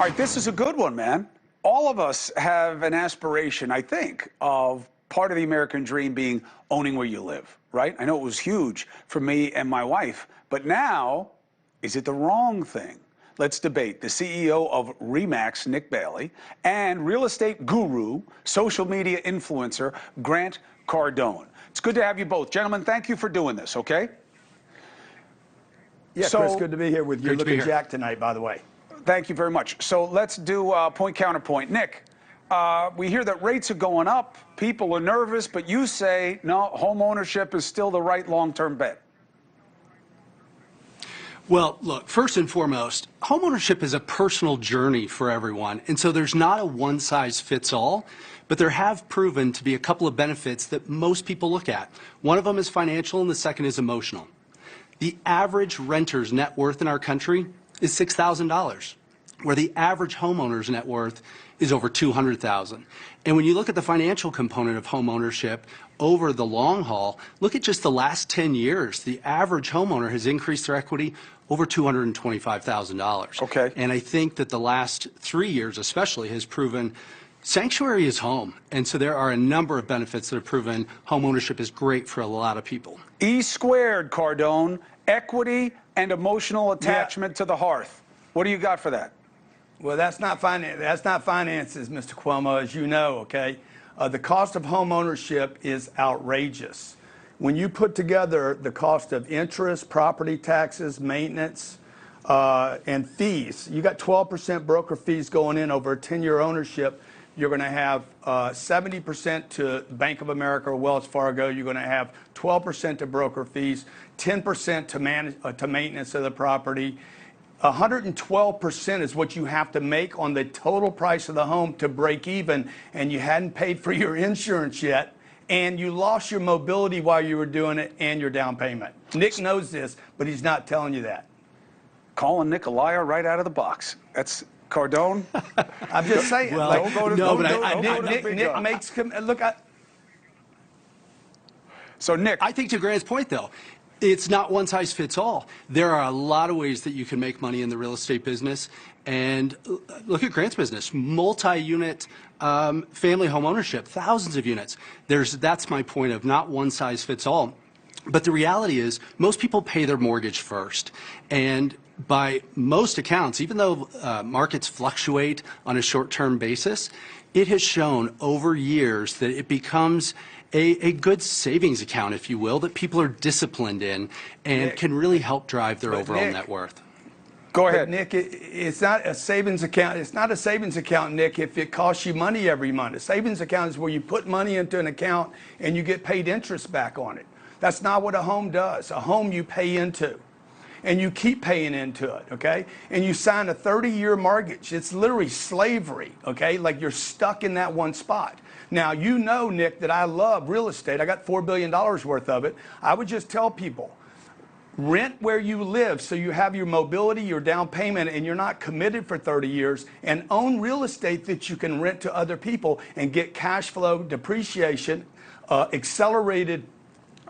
All right, this is a good one, man. All of us have an aspiration, I think, of part of the American dream being owning where you live, right? I know it was huge for me and my wife, but now, is it the wrong thing? Let's debate. The CEO of RE/MAX, Nick Bailey, and real estate guru, social media influencer, Grant Cardone. It's good to have you both. Gentlemen, thank you for doing this, okay? Yeah, Chris, good to be here with you. Looking jacked tonight, by the way. Thank you very much. So let's do point counterpoint. Nick, we hear that rates are going up, people are nervous, but you say, no, home ownership is still the right long-term bet. Well, look, first and foremost, homeownership is a personal journey for everyone, and so there's not a one-size-fits-all, but there have proven to be a couple of benefits that most people look at. One of them is financial, and the second is emotional. The average renter's net worth in our country is $6,000, where the average homeowner's net worth is over $200,000. And when you look at the financial component of home ownership over the long haul, look at just the last 10 years. The average homeowner has increased their equity over $225,000. Okay. And I think that the last 3 years especially has proven sanctuary is home. And so there are a number of benefits that have proven home ownership is great for a lot of people. E squared, Cardone, equity and emotional attachment to the hearth. What do you got for that? Well, that's not finance. That's not finances, Mr. Cuomo, as you know, okay? The cost of home ownership is outrageous. When you put together the cost of interest, property taxes, maintenance, and fees, you got 12% broker fees going in over a 10-year ownership. You're going to have 70% to Bank of America or Wells Fargo. You're going to have 12% to broker fees, 10% to maintenance of the property. 112% is what you have to make on the total price of the home to break even, and you hadn't paid for your insurance yet, and you lost your mobility while you were doing it and your down payment. Nick knows this, but he's not telling you that. Calling Nick a liar right out of the box. That's Cardone. I'm just saying. Well, like, Nick makes look. So Nick, I think to Grant's point though, it's not one size fits all. There are a lot of ways that you can make money in the real estate business. And look at Grant's business, multi-unit family home ownership, thousands of units. That's my point of not one size fits all. But the reality is most people pay their mortgage first. And by most accounts, even though markets fluctuate on a short-term basis, it has shown over years that it becomes a good savings account, if you will, that people are disciplined in and Nick, can really help drive their overall Nick, net worth. Go ahead. Nick, it's not a savings account. It's not a savings account, Nick, if it costs you money every month. A savings account is where you put money into an account and you get paid interest back on it. That's not what a home does. A home you pay into, and you keep paying into it, okay? And you sign a 30-year mortgage. It's literally slavery, okay? Like you're stuck in that one spot. Now, you know, Nick, that I love real estate. I got $4 billion worth of it. I would just tell people, rent where you live so you have your mobility, your down payment, and you're not committed for 30 years, and own real estate that you can rent to other people and get cash flow, depreciation, accelerated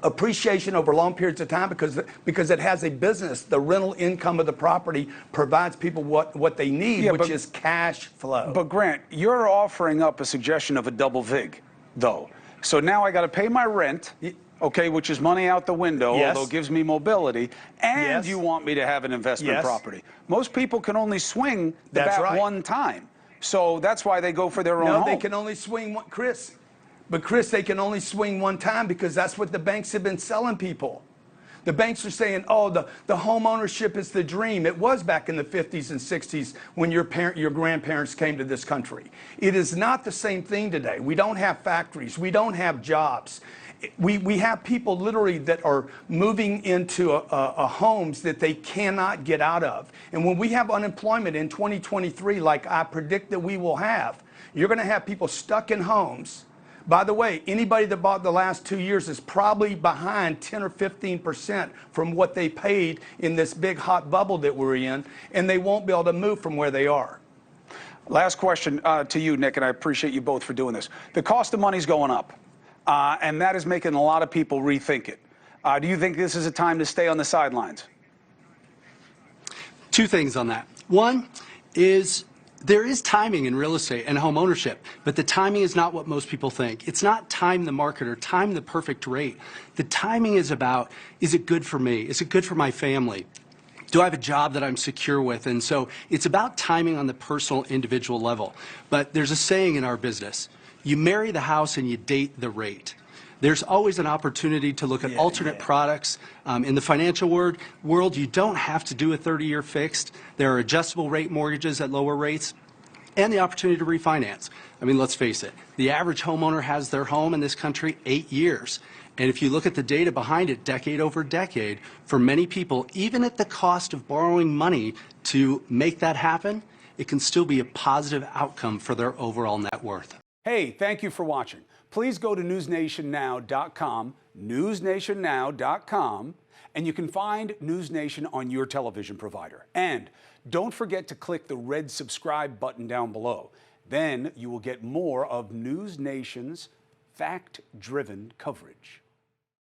appreciation over long periods of time because it has a business. The rental income of the property provides people what they need, which is cash flow. But Grant, you're offering up a suggestion of a double vig, though. So now I got to pay my rent, okay, which is money out the window, although it gives me mobility, and you want me to have an investment property. Most people can only swing the bat one time. So that's why they go for their own home. No, they can only swing one, Chris. But Chris, they can only swing one time because that's what the banks have been selling people. The banks are saying, oh, the home ownership is the dream. It was back in the 50s and 60s when your grandparents came to this country. It is not the same thing today. We don't have factories. We don't have jobs. We have people literally that are moving into homes that they cannot get out of. And when we have unemployment in 2023, like I predict that we will have, you're going to have people stuck in homes. By the way, anybody that bought the last 2 years is probably behind 10 or 15% from what they paid in this big hot bubble that we're in, and they won't be able to move from where they are. Last question to you, Nick, and I appreciate you both for doing this. The cost of money's going up, and that is making a lot of people rethink it. Do you think this is a time to stay on the sidelines? Two things on that. One is There is timing in real estate and home ownership, but the timing is not what most people think. It's not time the market or time the perfect rate. The timing is about, is it good for me? Is it good for my family? Do I have a job that I'm secure with? And so it's about timing on the personal, individual level. But there's a saying in our business, you marry the house and you date the rate. There's always an opportunity to look at alternate products. In the financial world, you don't have to do a 30-year fixed. There are adjustable rate mortgages at lower rates and the opportunity to refinance. I mean, let's face it, the average homeowner has their home in this country 8 years. And if you look at the data behind it, decade over decade, for many people, even at the cost of borrowing money to make that happen, it can still be a positive outcome for their overall net worth. Hey, thank you for watching. Please go to newsnationnow.com, newsnationnow.com, and you can find NewsNation on your television provider. And don't forget to click the red subscribe button down below. Then you will get more of NewsNation's fact-driven coverage.